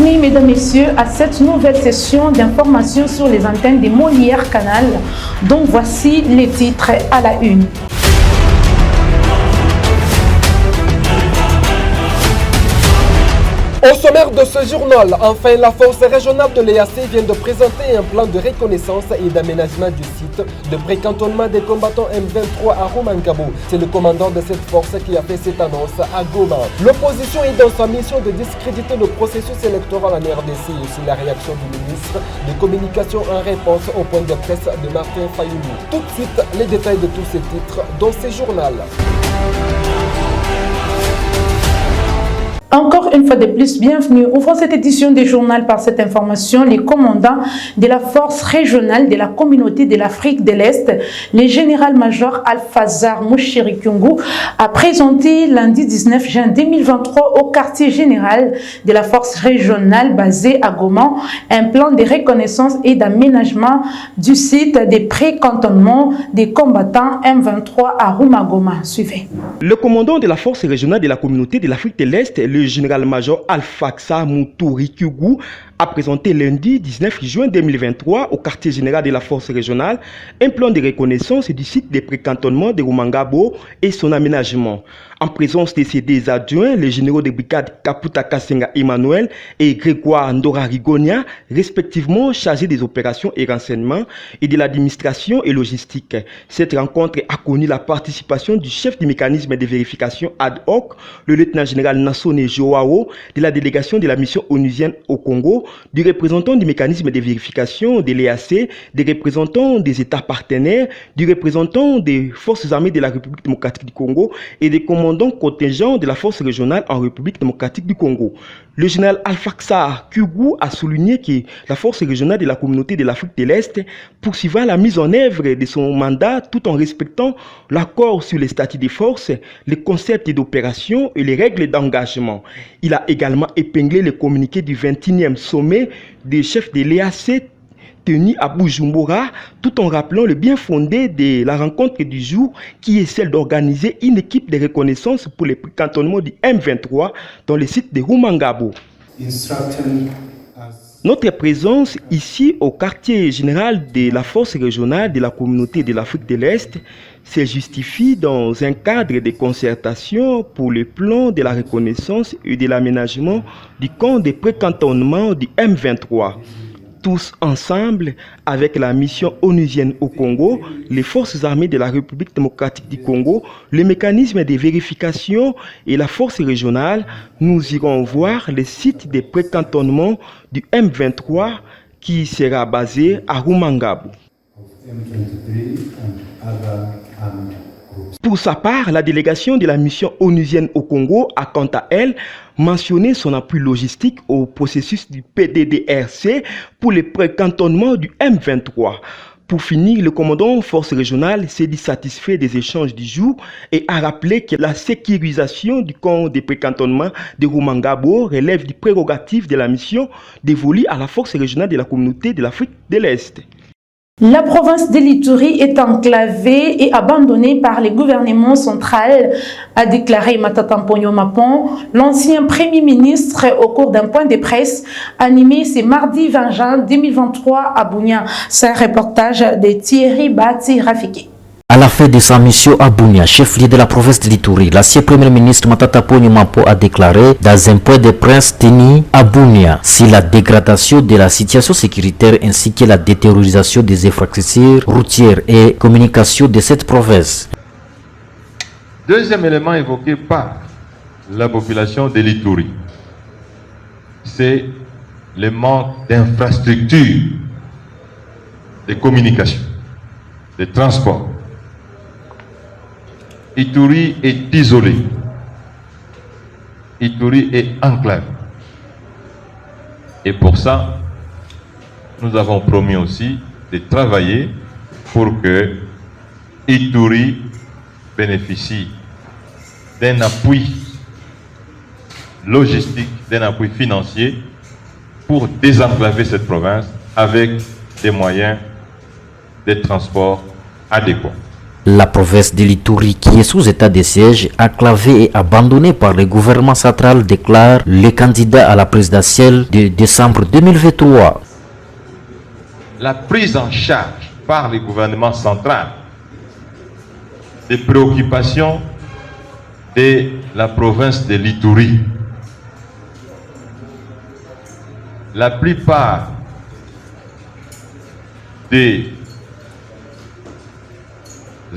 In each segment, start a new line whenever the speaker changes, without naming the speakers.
Bienvenue, mesdames, messieurs, à cette nouvelle session d'information sur les antennes des Molières Canal, dont voici les titres à la une.
Au sommaire de ce journal, enfin, la force régionale de l'EAC vient de présenter un plan de reconnaissance et d'aménagement du site de précantonnement des combattants M23 à Rumangabo. C'est le commandant de cette force qui a fait cette annonce à Goma. L'opposition est dans sa mission de discréditer le processus électoral en RDC et aussi la réaction du ministre de Communication en réponse au point de presse de Martin Fayoulou. Tout de suite, les détails de tous ces titres dans ce journal.
Encore une fois de plus, bienvenue. Ouvrons cette édition du journal par cette information. Les commandants de la force régionale de la communauté de l'Afrique de l'Est, le général-major Alfazar Mouchiri-Kyungu, a présenté lundi 19 juin 2023 au quartier général de la force régionale basée à Goma un plan de reconnaissance et d'aménagement du site des pré-cantonnements des combattants M23 à Rumangabo. Suivez.
Le commandant de la force régionale de la communauté de l'Afrique de l'Est, le général-major Alfazar Mouchiri-Kyungu, a présenté lundi 19 juin 2023 au quartier général de la force régionale un plan de reconnaissance du site de précantonnement de Rumangabo et son aménagement. En présence de ses deux adjoints, les généraux de brigade Kaputa Kasenga Emmanuel et Grégoire Ndora Rigonia, respectivement chargés des opérations et renseignements et de l'administration et logistique. Cette rencontre a connu la participation du chef du mécanisme de vérification ad hoc, le lieutenant général Nassone Joao, de la délégation de la mission onusienne au Congo, du représentant du mécanisme de vérification de l'EAC, des représentants des États partenaires, du représentant des forces armées de la République démocratique du Congo et des commandants contingents de la force régionale en République démocratique du Congo. Le général Alfazar Kyungu a souligné que la force régionale de la communauté de l'Afrique de l'Est poursuivra la mise en œuvre de son mandat tout en respectant l'accord sur les statuts des forces, les concepts d'opération et les règles d'engagement. Il a également épinglé le communiqué du 21e sommet des chefs de l'EAC tenu à Bujumbura, tout en rappelant le bien fondé de la rencontre du jour qui est celle d'organiser une équipe de reconnaissance pour les précantonnements du M23 dans le site de Rumangabo. Notre présence ici au quartier général de la force régionale de la communauté de l'Afrique de l'Est se justifie dans un cadre de concertation pour le plan de la reconnaissance et de l'aménagement du camp de précantonnement du M23. Tous ensemble, avec la mission onusienne au Congo, les forces armées de la République démocratique du Congo, le mécanisme de vérification et la force régionale, nous irons voir le site de précantonnement du M23 qui sera basé à Rumangabo. Pour sa part, la délégation de la mission onusienne au Congo a quant à elle mentionné son appui logistique au processus du PDDRC pour le précantonnement du M23. Pour finir, le commandant force régionale s'est dit satisfait des échanges du jour et a rappelé que la sécurisation du camp de précantonnement de Rumangabo relève du prérogatif de la mission dévolue à la force régionale de la communauté de l'Afrique de l'Est.
La province de l'Ituri est enclavée et abandonnée par le gouvernement central, a déclaré Matata Mponyo Mapon, l'ancien premier ministre, au cours d'un point de presse animé ce mardi 20 juin 2023 à Bunia. C'est un reportage de Thierry Bati Rafiki.
À la fin de sa mission à Bunia, chef-lieu de la province de l'Ituri, l'ancien premier ministre Matata Mponyo Mapon a déclaré dans un point de presse tenu à Bunia sur la dégradation de la situation sécuritaire ainsi que la détériorisation des infrastructures routières et communications de cette province.
Deuxième élément évoqué par la population de l'Ituri, c'est le manque d'infrastructures, de communication, de transport. Ituri est isolé. Ituri est enclavé. Et pour ça, nous avons promis aussi de travailler pour que Ituri bénéficie d'un appui logistique, d'un appui financier pour désenclaver cette province avec des moyens de transport adéquats.
La province de l'Ituri, qui est sous état de siège, enclavée et abandonnée par le gouvernement central, déclare le candidat à la présidentielle de décembre 2023.
La prise en charge par le gouvernement central des préoccupations de la province de l'Ituri. La plupart des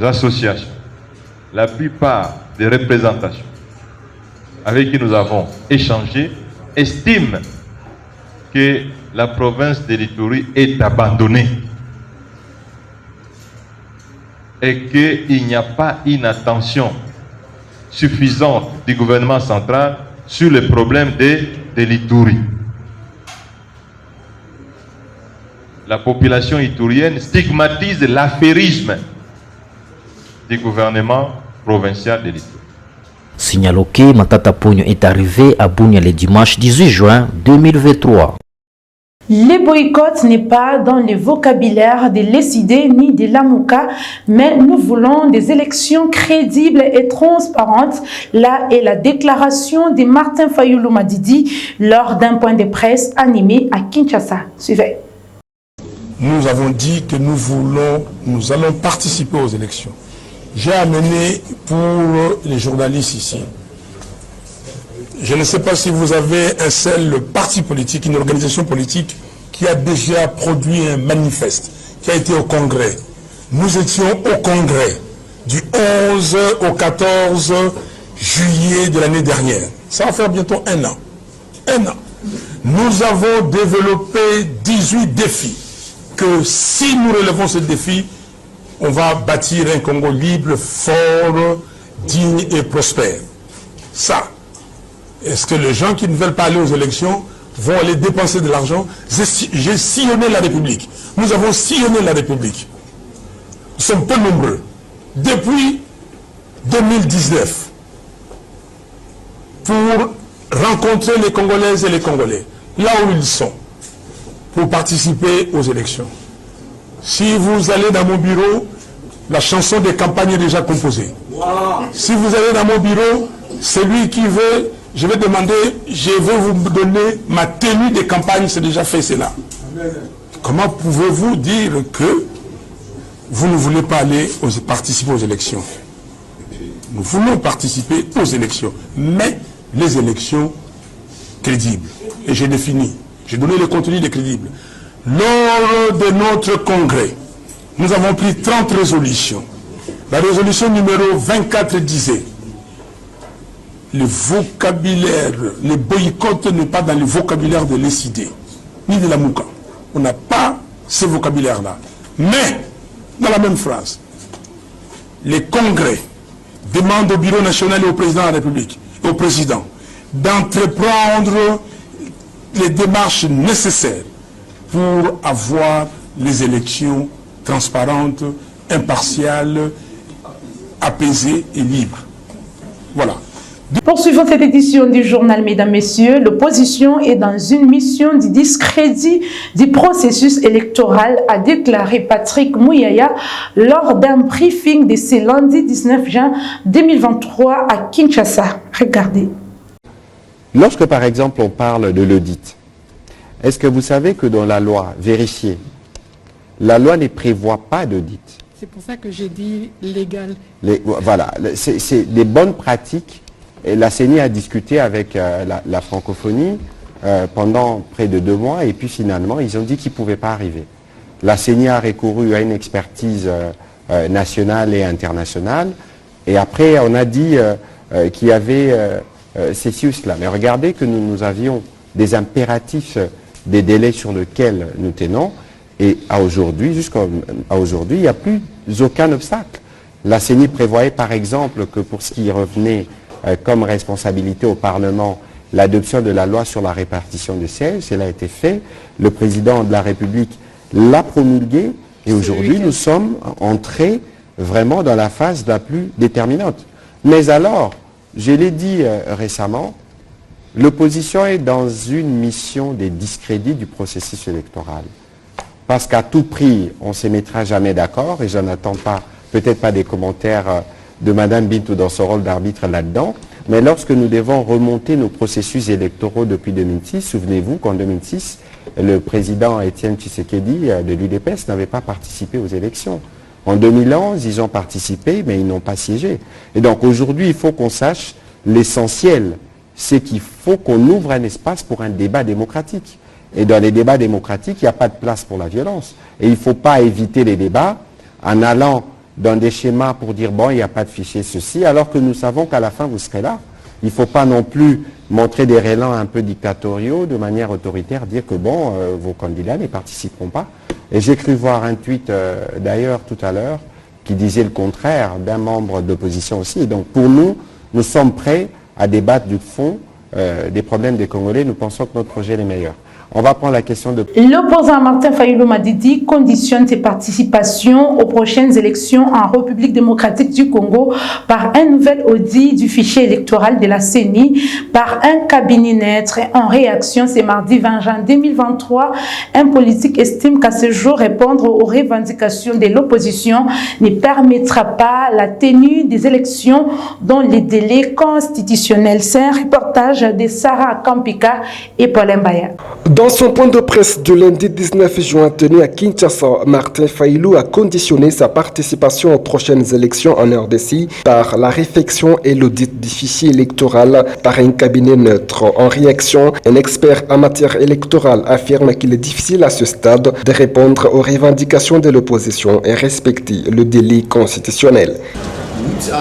associations, la plupart des représentations avec qui nous avons échangé estiment que la province de l'Ituri est abandonnée et qu'il n'y a pas une attention suffisante du gouvernement central sur le problème de l'Ituri. La population iturienne stigmatise l'affairisme du gouvernement provincial de l'Ituri.
Signalons que Matata Ponyo est arrivé à Bunia le dimanche 18 juin 2023.
Les boycotts n'est pas dans le vocabulaire de l'ESID ni de l'AMUCA, mais nous voulons des élections crédibles et transparentes. Là est la déclaration de Martin Fayulu Madidi lors d'un point de presse animé à Kinshasa. Suivez.
Nous avons dit que nous allons participer aux élections. J'ai amené pour les journalistes ici. Je ne sais pas si vous avez un seul parti politique, une organisation politique qui a déjà produit un manifeste, qui a été au Congrès. Nous étions au Congrès du 11 au 14 juillet de l'année dernière. Ça va faire bientôt un an. Un an. Nous avons développé 18 défis. Que si nous relevons ce défi, on va bâtir un Congo libre, fort, digne et prospère. Ça. Est-ce que les gens qui ne veulent pas aller aux élections vont aller dépenser de l'argent? J'ai sillonné la République. Nous avons sillonné la République. Nous sommes peu nombreux. Depuis 2019, pour rencontrer les Congolaises et les Congolais, là où ils sont, pour participer aux élections. Si vous allez dans mon bureau, la chanson de campagne est déjà composée. Si vous allez dans mon bureau, celui qui veut, je vais demander, je vais vous donner ma tenue de campagne, c'est déjà fait cela. Comment pouvez-vous dire que vous ne voulez pas aller participer aux élections? Nous voulons participer aux élections, mais les élections crédibles. Et j'ai défini. J'ai donné le contenu des crédibles. Lors de notre congrès, nous avons pris 30 résolutions. La résolution numéro 24 disait le vocabulaire, le boycott n'est pas dans le vocabulaire de l'ESID, ni de la MUCA. On n'a pas ce vocabulaire-là. Mais, dans la même phrase, les congrès demandent au Bureau national et au président de la République, et au président, d'entreprendre les démarches nécessaires pour avoir les élections transparentes, impartiales, apaisées et libres. Voilà.
Poursuivons cette édition du journal, mesdames, messieurs. L'opposition est dans une mission de discrédit du processus électoral, a déclaré Patrick Mouyaya lors d'un briefing de ce lundi 19 juin 2023 à Kinshasa. Regardez.
Lorsque, par exemple, on parle de l'audit, est-ce que vous savez que dans la loi, vérifiez, la loi ne prévoit pas d'audit?
C'est pour ça que j'ai dit légal.
Voilà, c'est des bonnes pratiques. Et la CENI a discuté avec la francophonie pendant près de 2 mois et puis finalement, ils ont dit qu'ils ne pouvaient pas arriver. La CENI a recouru à une expertise nationale et internationale et après, on a dit qu'il y avait ceci ou cela. Mais regardez que nous avions des impératifs, des délais sur lesquels nous tenons et jusqu'à aujourd'hui, il n'y a plus aucun obstacle. La CENI prévoyait par exemple que pour ce qui revenait comme responsabilité au Parlement l'adoption de la loi sur la répartition des sièges, cela a été fait. Le président de la République l'a promulgué et aujourd'hui nous sommes entrés vraiment dans la phase la plus déterminante. Mais alors, je l'ai dit récemment, l'opposition est dans une mission de discrédit du processus électoral. Parce qu'à tout prix, on ne se mettra jamais d'accord et je n'attends pas peut-être pas des commentaires de Madame Bintou dans son rôle d'arbitre là-dedans, mais lorsque nous devons remonter nos processus électoraux depuis 2006, souvenez-vous qu'en 2006, le président Étienne Tshisekedi de l'UDPS n'avait pas participé aux élections. En 2011, ils ont participé, mais ils n'ont pas siégé. Et donc aujourd'hui, il faut qu'on sache l'essentiel, c'est qu'il faut qu'on ouvre un espace pour un débat démocratique. Et dans les débats démocratiques, il n'y a pas de place pour la violence. Et il ne faut pas éviter les débats en allant dans des schémas pour dire, bon, il n'y a pas de fichier ceci, alors que nous savons qu'à la fin, vous serez là. Il ne faut pas non plus montrer des relents un peu dictatoriaux, de manière autoritaire, dire que, bon, vos candidats ne participeront pas. Et j'ai cru voir un tweet, d'ailleurs, tout à l'heure, qui disait le contraire d'un membre d'opposition aussi. Et donc, pour nous, nous sommes prêts à débattre du fond des problèmes des Congolais. Nous pensons que notre projet est le meilleur. On va prendre la question de...
L'opposant Martin Fayulu Madidi conditionne ses participations aux prochaines élections en République démocratique du Congo par un nouvel audit du fichier électoral de la CENI par un cabinet neutre. En réaction, c'est mardi 20 juin 2023, un politique estime qu'à ce jour, répondre aux revendications de l'opposition ne permettra pas la tenue des élections dans les délais constitutionnels. C'est un reportage de Sarah Kampika et Paul Mbaya.
Dans son point de presse du lundi 19 juin tenu à Kinshasa, Martin Fayulu a conditionné sa participation aux prochaines élections en RDC par la réflexion et l'audit du fichier électoral par un cabinet neutre. En réaction, un expert en matière électorale affirme qu'il est difficile à ce stade de répondre aux revendications de l'opposition et respecter le délai constitutionnel.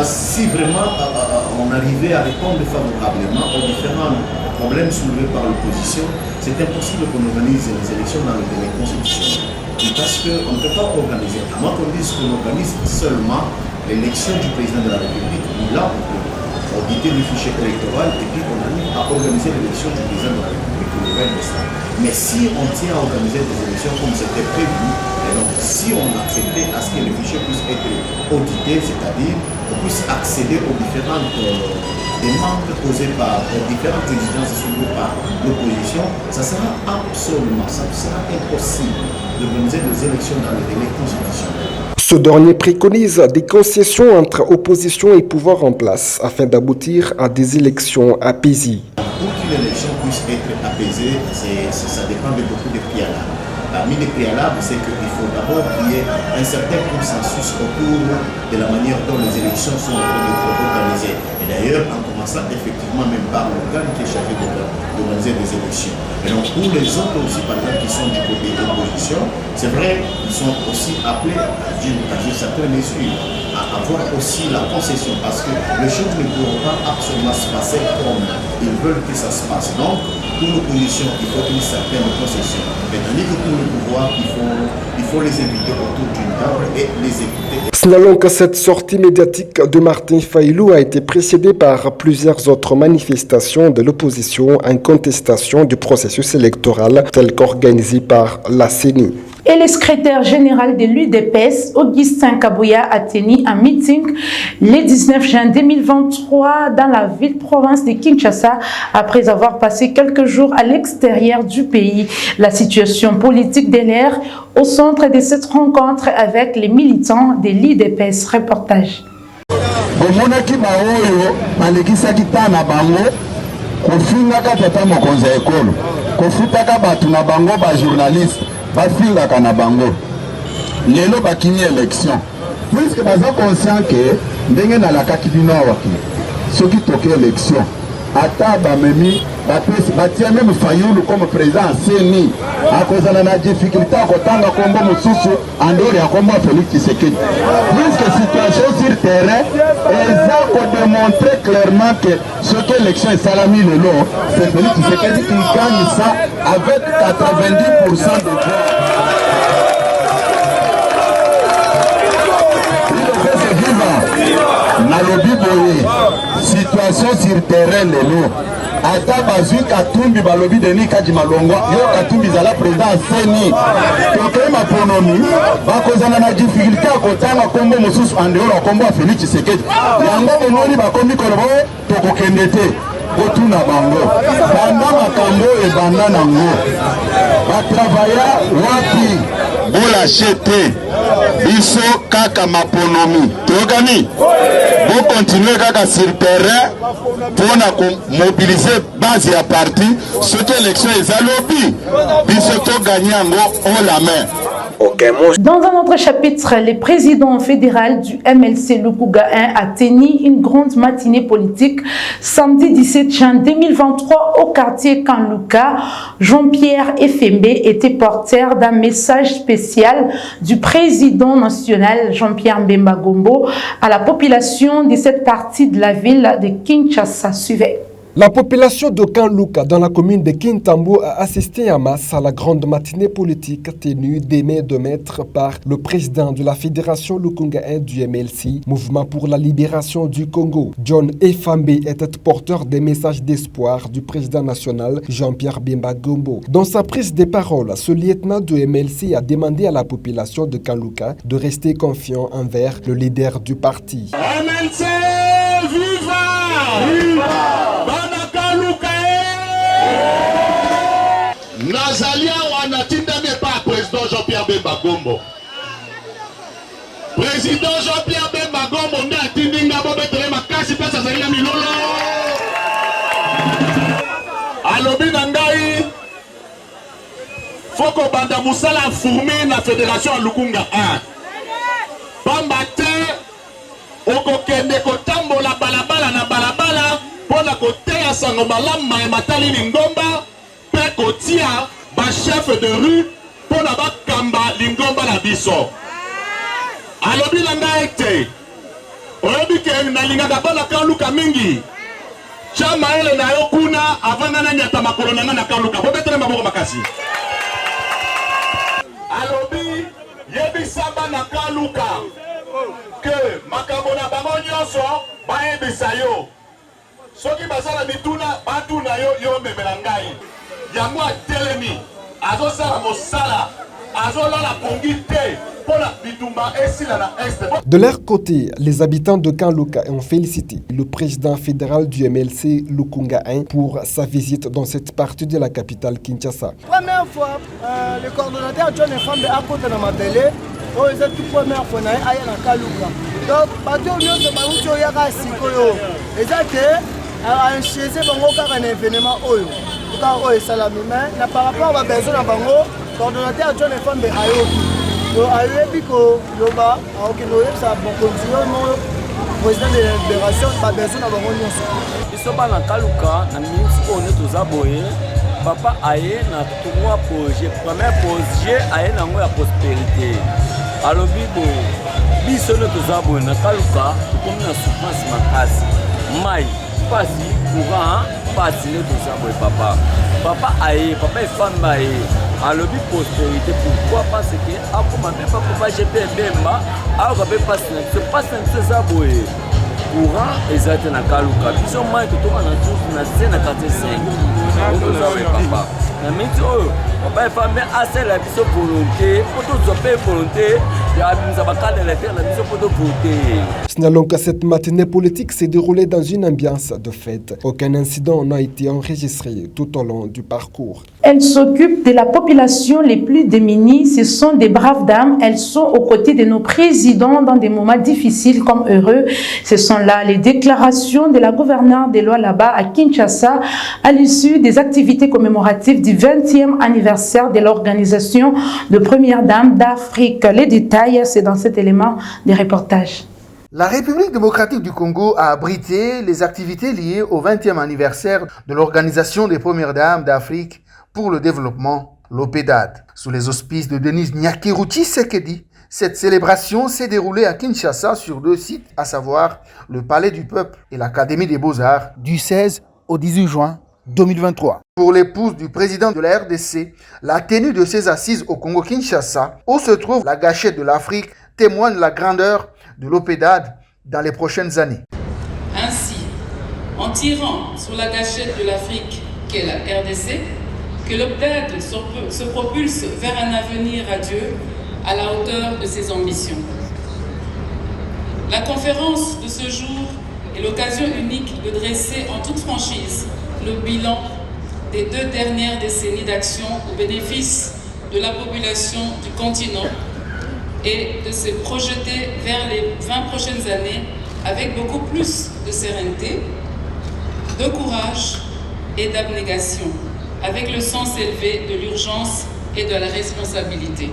Si vraiment on arrivait à répondre favorablement aux différents problèmes soulevés par l'opposition, c'est impossible qu'on organise les élections dans le délai constitutionnel. Parce qu'on ne peut pas organiser, à moins qu'on dise qu'on organise seulement l'élection du président de la République, où là on peut auditer le fichier électoral et puis on arrive à organiser l'élection du président de la République le 20 décembre. Mais si on tient à organiser des élections comme c'était prévu, et donc si on acceptait à ce que le fichier puisse être audité, c'est-à-dire qu'on puisse accéder aux différentes demandes posées par différentes exigences soulevées par l'opposition, ça sera impossible d'organiser des élections dans le délai constitutionnel.
Ce dernier préconise des concessions entre opposition et pouvoir en place afin d'aboutir à des élections apaisées.
Pour qu'une élection puisse être apaisée, ça dépend de beaucoup de préalables. Parmi les préalables, c'est qu'il faut d'abord qu'il y ait un certain consensus autour de la manière dont les élections sont organisées. Et d'ailleurs, en commençant effectivement même par l'organe qui est chargé d'organiser des élections. Et donc pour les autres aussi, par exemple, qui sont du côté de l'opposition, c'est vrai, ils sont aussi appelés à d'une certaine mesure à avoir aussi la concession, parce que les choses ne pourront pas absolument se passer comme ils veulent que ça se passe. Donc, pour l'opposition, il faut une certaine concession. Mais tandis que pour le pouvoir, il faut les inviter autour d'une table et les écouter.
Signalons que cette sortie médiatique de Martin Fayulu a été précédée par plusieurs autres manifestations de l'opposition en contestation du processus électoral tel qu'organisé par la CENI.
Et le secrétaire général de l'UDPS, Augustin Kabouya, a tenu un meeting le 19 juin 2023 dans la ville-province de Kinshasa après avoir passé quelques jours à l'extérieur du pays. La situation politique de l'air au centre de cette rencontre avec les militants de l'UDPS. Reportage.
bafingaka na bango lelo bakini élection puisque baza conscient que ndenge nalakaki bino awaki soki toke élection ata bamemi bapesi batia même Fayulu comme président CENI akozala na difficulté akotanga kombo mosusu andori ya kombo Félix Tshisekedi puisque situation sur terrain eza kodémontrer clairement que soki élection esalami lelo c'est Félix Tshisekedi qui gagne ça avec 90% de voix. Nalobi boye situation sur terrain lelo ata bazwi Katumbi balobi Denis Kadji Malongwa yo Katumbi zala président CENI tokei maponomi bakozana na difficulté akotanga kombo mosusu andehoro kombo ya Félix Tshisekedi yango mononi bakomi koloba tokokende te kotuna bango banda makambo ebanda nango batravaya wapi bolashe te biso kaka maponomi tokani bokontinue kaka sur terrain mpona komobilize base ya parti soki élection eza lobi biso toganye yango haut la main.
Dans un autre chapitre, le président fédéral du MLC Lukuga 1 a tenu une grande matinée politique samedi 17 juin 2023 au quartier Kanluka. Jean-Pierre Efembe était porteur d'un message spécial du président national Jean-Pierre Mbemba Gombo à la population de cette partie de la ville de Kinshasa. Suivez.
La population de Kanluka dans la commune de Kintambo a assisté en masse à la grande matinée politique tenue des mains de maître par le président de la fédération Lukunga 1 du MLC, Mouvement pour la libération du Congo. John Efambe était porteur des messages d'espoir du président national Jean-Pierre Bemba Gombo. Dans sa prise de parole, ce lieutenant du MLC a demandé à la population de Kanluka de rester confiant envers le leader du parti.
MLC, viva! Viva! Nazalia wanatindami par président Jean-Pierre Bemba Gombo. Président Jean-Pierre Bemba Gombo nda tindinga bobetere makasi pesa zalia milolo. Alobi nangai foko banda musala fourmi na fédération Lukunga 1. Bambate okokende kotambola balabala na balabala pona koteya sango malama e matali lingomba pe kotia ba chef de rue pona ba kamba lingomba na biso. Alobi na ngaite oyebi ke na lingaka bana Kanluka mingi chama ele na yo kuna avanga na nyata makolo na Kanluka bobetere maboko makasi. Alobi yebi saba na Kanluka que makambo na bango nyonso bayebisa yo soki basala mituna batuna yo memela ngai yango atelemi azosala mosala azolala pongi te mpona bitumba esila na este.
De leur côté, les habitants de Kanluka ont félicité le président fédéral du MLC Lukunga 1 pour sa visite dans cette partie de la capitale Kinshasa.
Première fois, le coordonnateur John Efambe a côté dans ma télé. Oh, c'est la toute première fois que je suis à Kanluka. Donc, je suis à Kanluka. Et ça, c'est un événement. Par rapport à la besoin de le coordonnateur John Efambe a eu président de la libération a besoin de papa aye na tournoi projet premier projet aye nango ya prospérité alobi boye biso no tozaboye na Kanluka tokomi na souffrance makasi mai pasi courant pasi ne tozaboye papa aye papa Efambe aye alobi prospérité pourquoi parce que akoma mpe papa GP Bemba ayoka mpe pasi na biso ezaboye courant ezate na Kanluka biso mai totoma na source na se na quartier 5 papa na miti oyo papa Efambe asala biso volonté poto zope volonté ya bimza bakade la terre na biso poto voter.
Signalons que cette matinée politique s'est déroulée dans une ambiance de fête. Aucun incident n'a été enregistré tout au long du parcours.
Elles s'occupent de la population les plus démunies. Ce sont des braves dames. Elles sont aux côtés de nos présidents dans des moments difficiles comme heureux. Ce sont là les déclarations de la gouverneure des lois là-bas à Kinshasa à l'issue des activités commémoratives du 20e anniversaire de l'organisation de Première Dame d'Afrique. Les détails, c'est dans cet élément des reportages.
La République démocratique du Congo a abrité les activités liées au 20e anniversaire de l'Organisation des Premières Dames d'Afrique pour le développement, l'OPEDAD. Sous les auspices de Denise Nyakeruchi Sekedi, cette célébration s'est déroulée à Kinshasa sur 2 sites, à savoir le Palais du Peuple et l'Académie des Beaux-Arts, du 16 au 18 juin 2023. Pour l'épouse du président de la RDC, la tenue de ces assises au Congo-Kinshasa, où se trouve la gâchette de l'Afrique, témoigne la grandeur de l'OPEDAD dans les prochaines années.
Ainsi, en tirant sur la gâchette de l'Afrique qu'est la RDC, que l'OPEDAD se propulse vers un avenir radieux à la hauteur de ses ambitions. La conférence de ce jour est l'occasion unique de dresser en toute franchise le bilan des 2 dernières décennies d'action au bénéfice de la population du continent et de se projeter vers les 20 prochaines années avec beaucoup plus de sérénité, de courage et d'abnégation, avec le sens élevé de l'urgence et de la responsabilité.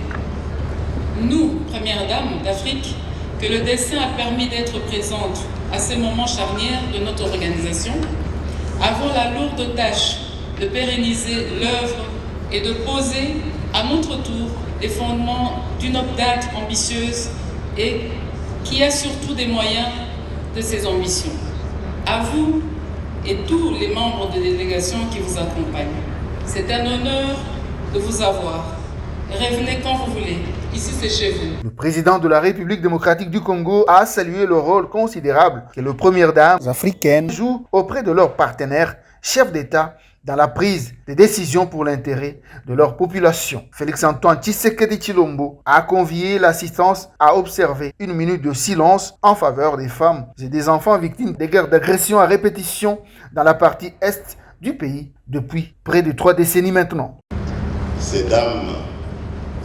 Nous, Première Dame d'Afrique, que le destin a permis d'être présente à ces moments charnières de notre organisation, avons la lourde tâche de pérenniser l'œuvre et de poser à notre tour les fondements d'une date ambitieuse et qui a surtout des moyens de ses ambitions. À vous et tous les membres de délégation qui vous accompagnent, c'est un honneur de vous avoir. Revenez quand vous voulez. Ici, c'est chez vous.
Le président de la République démocratique du Congo a salué le rôle considérable que les premières dames africaines jouent auprès de leurs partenaires chefs d'État dans la prise de décisions pour l'intérêt de leur population. Félix-Antoine Tshisekedi Tshilombo a convié l'assistance à observer une minute de silence en faveur des femmes et des enfants victimes des guerres d'agression à répétition dans la partie est du pays depuis près de 3 décennies maintenant.
Ces dames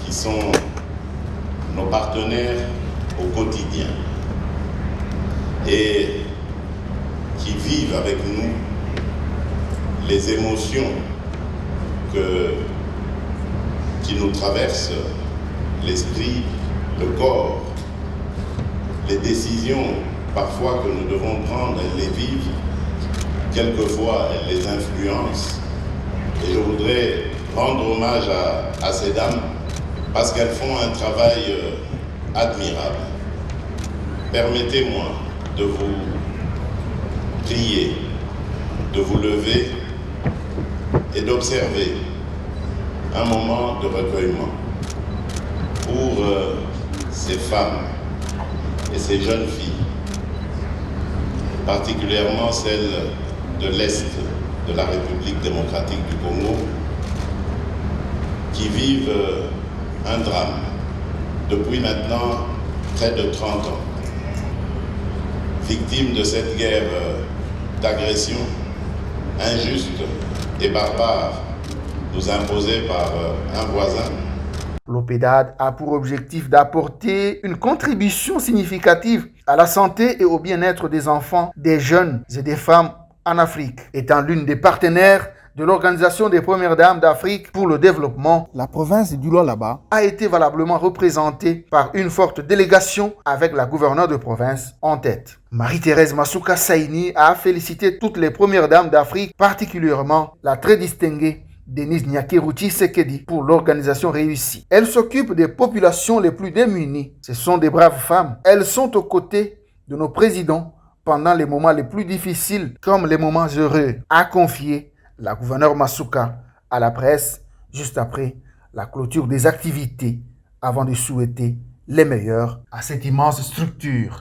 qui sont nos partenaires au quotidien et qui vivent avec nous les émotions qui nous traversent l'esprit, le corps, les décisions parfois que nous devons prendre, elles les vivent, quelquefois elles les influencent. Et je voudrais rendre hommage à ces dames parce qu'elles font un travail admirable. Permettez-moi de vous prier, de vous lever et d'observer un moment de recueillement pour ces femmes et ces jeunes filles, particulièrement celles de l'Est de la République démocratique du Congo, qui vivent un drame depuis maintenant près de 30 ans, victimes de cette guerre d'agression injuste et barbare nous imposée par un voisin.
L'OPEDAD a pour objectif d'apporter une contribution significative à la santé et au bien-être des enfants, des jeunes et des femmes en Afrique. Étant l'une des partenaires de l'Organisation des Premières Dames d'Afrique pour le développement, la province du Lualaba a été valablement représentée par une forte délégation avec la gouverneure de province en tête. Marie-Thérèse Masuka Saini a félicité toutes les Premières Dames d'Afrique, particulièrement la très distinguée Denise Nyakeru Tshisekedi pour l'organisation réussie. Elle s'occupe des populations les plus démunies. Ce sont des braves femmes. Elles sont aux côtés de nos présidents pendant les moments les plus difficiles comme les moments heureux, a confié la gouverneure Masuka à la presse juste après la clôture des activités avant de souhaiter les meilleurs à cette immense structure.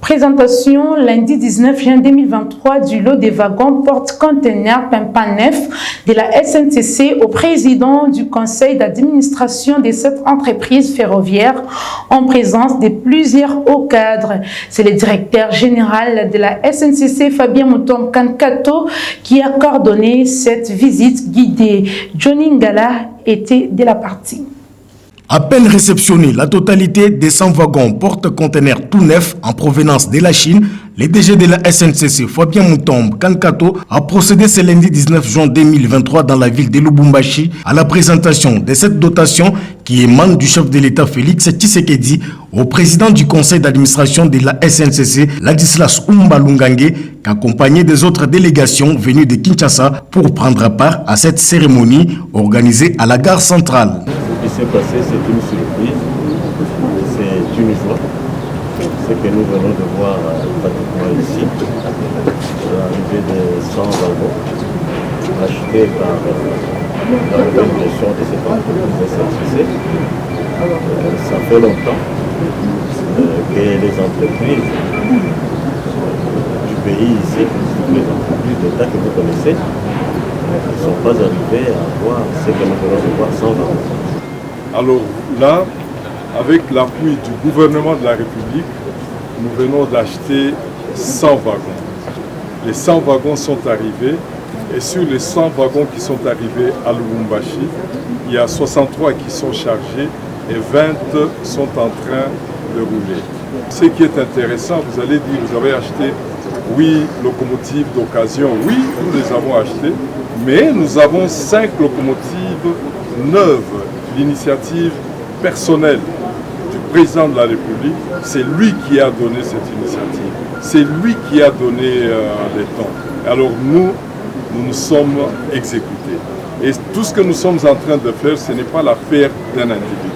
Présentation lundi 19 juin 2023 du lot des wagons porte-conteneurs Pimpa Nef de la SNCC au président du conseil d'administration de cette entreprise ferroviaire en présence de plusieurs hauts cadres. C'est le directeur général de la SNCC, Fabien Moutom Kankato, qui a coordonné cette visite guidée. Johnny Ngala était de la partie.
À peine réceptionné la totalité des 100 wagons porte-conteneurs tout neufs en provenance de la Chine, le DG de la SNCC, Fabien Moutom Kankato, a procédé ce lundi 19 juin 2023 dans la ville de Lubumbashi à la présentation de cette dotation qui émane du chef de l'État Félix Tshisekedi au président du conseil d'administration de la SNCC, Ladislas Umbalungange, accompagné des autres délégations venues de Kinshasa pour prendre part à cette cérémonie organisée à la gare centrale.
Ce qui s'est passé, c'est une surprise, c'est une joie. Ce que nous venons de voir pratiquement ici, l'arrivée de 100 wagons achetés par l'organisation de cette entreprise SNCC. Ça fait longtemps que les entreprises du pays ici, les entreprises d'État que vous connaissez, ne sont pas arrivées à voir ce que nous venons de voir 100 wagons.
Alors là, avec l'appui du gouvernement de la République, nous venons d'acheter 100 wagons. Les 100 wagons sont arrivés Et sur les 100 wagons qui sont arrivés à Lubumbashi, il y a 63 qui sont chargés et 20 sont en train de rouler. Ce qui est intéressant, vous allez dire, vous avez acheté 8 locomotives d'occasion. Oui, nous les avons achetées, mais nous avons 5 locomotives neuves. L'initiative personnelle du président de la République, c'est lui qui a donné cette initiative. C'est lui qui a donné les temps. Alors nous nous sommes exécutés. Et tout ce que nous sommes en train de faire, ce n'est pas l'affaire d'un individu.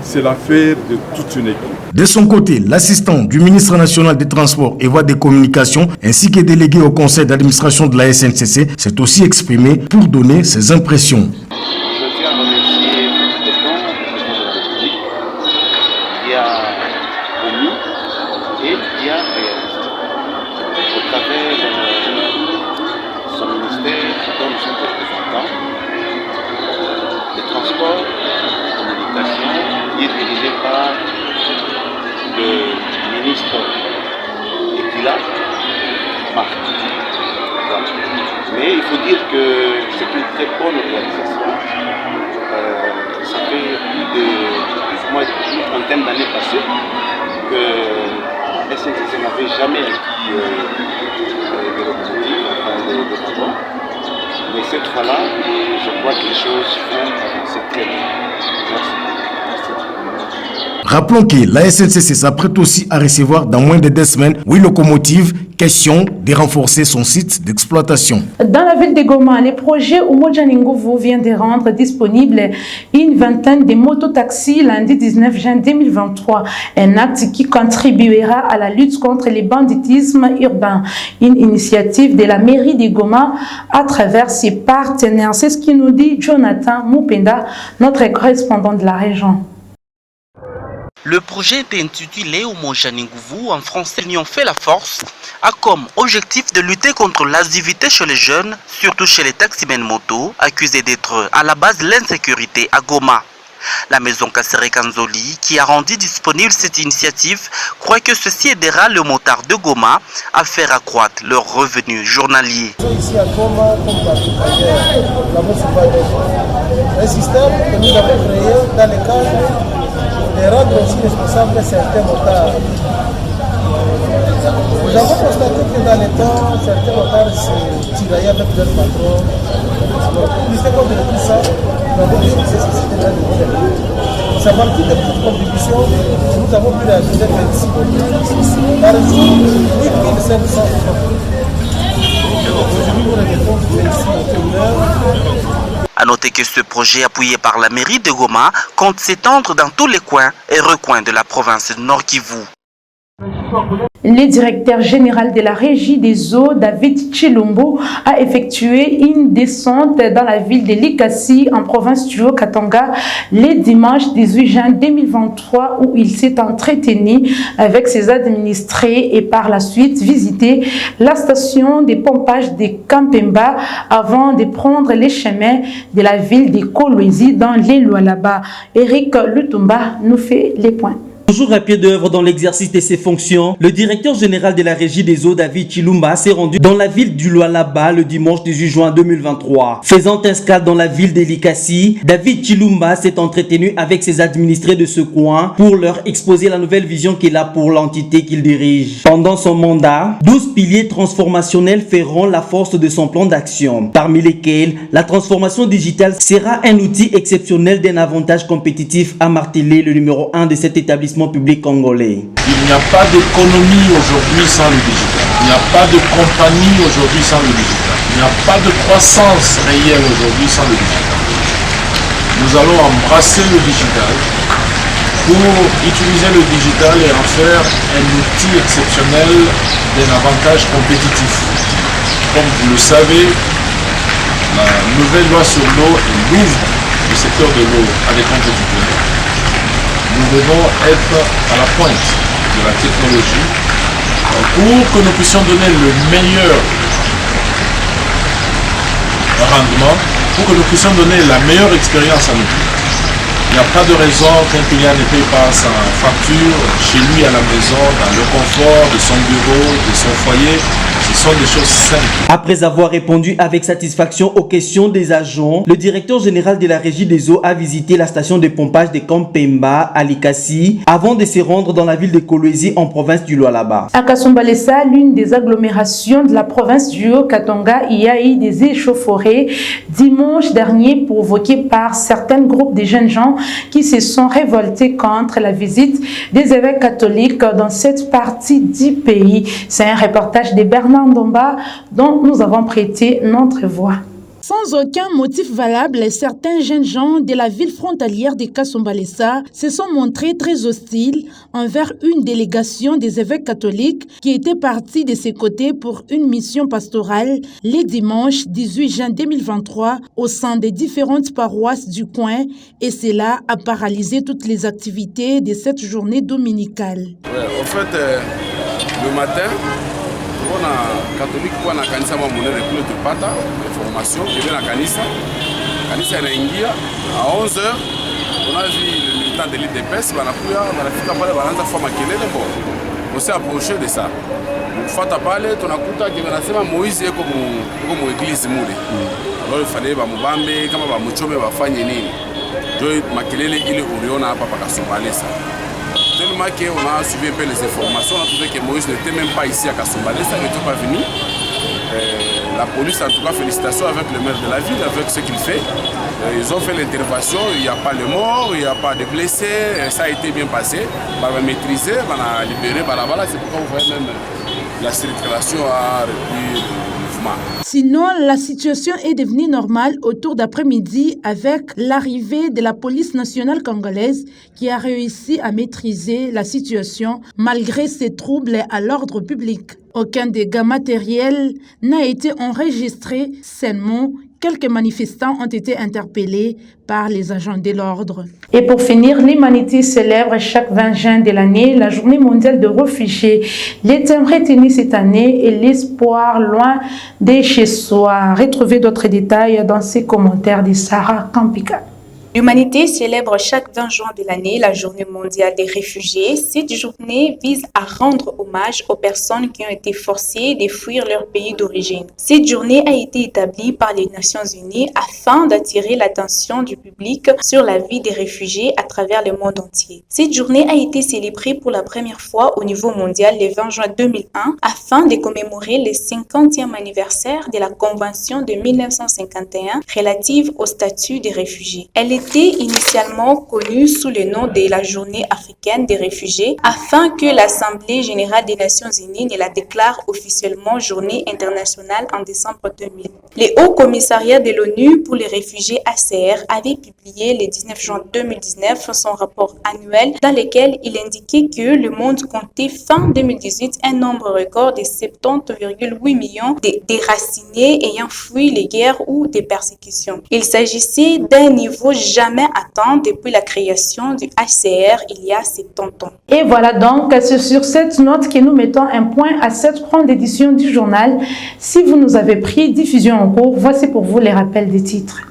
C'est l'affaire de toute une équipe.
De son côté, l'assistant du ministre national des Transports et Voies des Communications, ainsi que délégué au conseil d'administration de la SNCC, s'est aussi exprimé pour donner ses impressions.
Je tiens à remercier le président de la République qui a promis et qui a réalisé. Au travers de son ministère dont nous sommes représentants, les transports, la communication, qui est dirigé par le ministre Ekila Marc. Voilà. Mais il faut dire que c'est une très bonne organisation. Ça fait plus ou moins une trentaine d'années passées que la SNCC n'avait jamais acquis de locomotives, enfin de wagons. Mais cette fois-là, je crois que les choses vont avancer très bien. Merci.
Rappelons que la SNCC s'apprête aussi à recevoir dans moins de 2 semaines 8 locomotives, question de renforcer son site d'exploitation.
Dans la ville de Goma, le projet Umoja Nguvu vient de rendre disponible une vingtaine de mototaxis lundi 19 juin 2023. Un acte qui contribuera à la lutte contre le banditisme urbain. Une initiative de la mairie de Goma à travers ses partenaires. C'est ce qui nous dit Jonathan Mupenda, notre correspondant de la région.
Le projet était intitulé Umoja Nguvu, en français l'union fait la force, a comme objectif de lutter contre l'asivité chez les jeunes, surtout chez les taximens moto, accusés d'être à la base de l'insécurité à Goma. La maison Kassere Kanzoli, qui a rendu disponible cette initiative, croit que ceci aidera le motard de Goma à faire accroître leurs revenus journaliers.
Ici à Goma, comme partout ailleurs, nous avons un système que nous avons créé dans le cadre de rendre aussi responsables certains motards. Nous avons constaté que dans le temps, certains motards se tiraillaient avec leurs patrons. Alors, pour lutter contre tout ça, nous avons dit que ces sociétés-là devaient être. Ça partit de petites contributions, nous avons pu réaliser 26 contributions. Par jour, 8500 euros. Aujourd'hui, nous remettons 26 contributions.
A noter que ce projet appuyé par la mairie de Goma compte s'étendre dans tous les coins et recoins de la province de Nord Kivu.
Le directeur général de la régie des eaux, David Chilombo, a effectué une descente dans la ville de Likasi, en province du Haut-Katanga, le dimanche 18 juin 2023, où il s'est entretenu avec ses administrés et par la suite visité la station de pompage de Kampemba avant de prendre les chemins de la ville de Kolwezi dans les Lualaba. Eric Lutumba nous fait les points.
Toujours à pied d'œuvre dans l'exercice de ses fonctions, le directeur général de la régie des eaux, David Chilumba, s'est rendu dans la ville du Lualaba le dimanche 18 juin 2023. Faisant escale dans la ville de Likasi, David Chilumba s'est entretenu avec ses administrés de ce coin pour leur exposer la nouvelle vision qu'il a pour l'entité qu'il dirige. Pendant son mandat, 12 piliers transformationnels feront la force de son plan d'action, parmi lesquels la transformation digitale sera un outil exceptionnel d'un avantage compétitif, a martelé le numéro 1 de cet établissement public congolais.
Il n'y a pas d'économie aujourd'hui sans le digital. Il n'y a pas de compagnie aujourd'hui sans le digital. Il n'y a pas de croissance réelle aujourd'hui sans le digital. Nous allons embrasser le digital pour utiliser le digital et en faire un outil exceptionnel d'un avantage compétitif. Comme vous le savez, la nouvelle loi sur l'eau ouvre le secteur de l'eau à des compétiteurs. Nous devons être à la pointe de la technologie pour que nous puissions donner le meilleur rendement, pour que nous puissions donner la meilleure expérience à nos clients. Il n'y a pas de raison qu'un client ne paye pas sa facture chez lui à la maison, dans le confort de son bureau, de son foyer, Ce sont des choses simples.
Après avoir répondu avec satisfaction aux questions des agents, le directeur général de la régie des eaux a visité la station de pompage de Kampemba à Likasi avant de se rendre dans la ville de Kolwezi en province du Lualaba.
À Kasumbalesa, l'une des agglomérations de la province du Haut-Katanga, il y a eu des échauffourées dimanche dernier provoquées par certains groupes de jeunes gens qui se sont révoltés contre la visite des évêques catholiques dans cette partie du pays. C'est un reportage de Bernard Ndomba dont nous avons prêté notre voix. Sans aucun motif valable, certains jeunes gens de la ville frontalière de Kasumbalesa se sont montrés très hostiles envers une délégation des évêques catholiques qui était partie de ses côtés pour une mission pastorale les dimanches 18 juin 2023 au sein des différentes paroisses du coin, et cela a paralysé toutes les activités de cette journée dominicale.
En fait, le matin, on a catholique pour na kanisa mwa monene pour de pata information qui vient na kanisa inaingia à 11h. On a vu le militant de l'IDPS banakuya banafika pale banaanza kufanya makelele bon. On s'est approché de ça. Kufata pale tunakuta que banasema Moïse eko mu église mule. Alors il fallait bamubambe kama bamuchome bafanye nini. Ndio makelele ile uliona hapa pa Kasumbalesa. Tellement qu'on a suivi un peu les informations, on a trouvé que Moïse n'était même pas ici à Kasumbalesa, il n'était pas venu. La police, en tout cas, félicitations avec le maire de la ville, avec ce qu'il fait. Ils ont fait l'intervention, il n'y a pas de morts, il n'y a pas de blessés, ça a été bien passé. On a maîtrisé, on a libéré, voilà, c'est pourquoi vous voyez même la circulation a repris le mouvement.
Sinon, la situation est devenue normale autour d'après-midi avec l'arrivée de la police nationale congolaise qui a réussi à maîtriser la situation malgré ces troubles à l'ordre public. Aucun dégât matériel n'a été enregistré, seulement quelques manifestants ont été interpellés par les agents de l'ordre. Et pour finir, l'humanité célèbre chaque 20 juin de l'année la journée mondiale des réfugiés. Les thèmes retenus cette année est l'espoir loin de chez soi. Retrouvez d'autres détails dans ces commentaires de Sarah Kampika.
L'humanité célèbre chaque 20 juin de l'année la journée mondiale des réfugiés. Cette journée vise à rendre hommage aux personnes qui ont été forcées de fuir leur pays d'origine. Cette journée a été établie par les Nations Unies afin d'attirer l'attention du public sur la vie des réfugiés à travers le monde entier. Cette journée a été célébrée pour la première fois au niveau mondial le 20 juin 2001 afin de commémorer le 50e anniversaire de la Convention de 1951 relative au statut des réfugiés. Elle était initialement connue sous le nom de la Journée africaine des réfugiés afin que l'Assemblée générale des Nations Unies ne la déclare officiellement Journée internationale en décembre 2000. Le Haut Commissariat de l'ONU pour les réfugiés HCR avait publié le 19 juin 2019 son rapport annuel dans lequel il indiquait que le monde comptait fin 2018 un nombre record de 70,8 millions de déracinés ayant fui les guerres ou des persécutions. Il s'agissait d'un niveau jamais atteint depuis la création du HCR il y a 70 ans.
Et voilà donc, c'est sur cette note que nous mettons un point à cette grande édition du journal. Si vous nous avez pris diffusion en cours, voici pour vous les rappels des titres.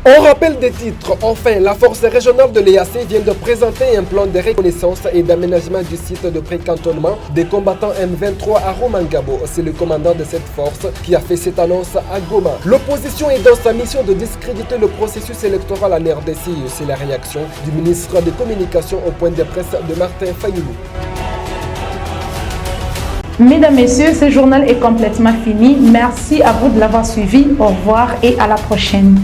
On rappelle des titres. Enfin, la force régionale de l'EAC vient de présenter un plan de reconnaissance et d'aménagement du site de précantonnement des combattants M23 à Romangabo. C'est le commandant de cette force qui a fait cette annonce à Goma. L'opposition est dans sa mission de discréditer le processus électoral en RDC. C'est la réaction du ministre des Communications au point de presse de Martin Fayoulou.
Mesdames, Messieurs, ce journal est complètement fini. Merci à vous de l'avoir suivi. Au revoir et à la prochaine.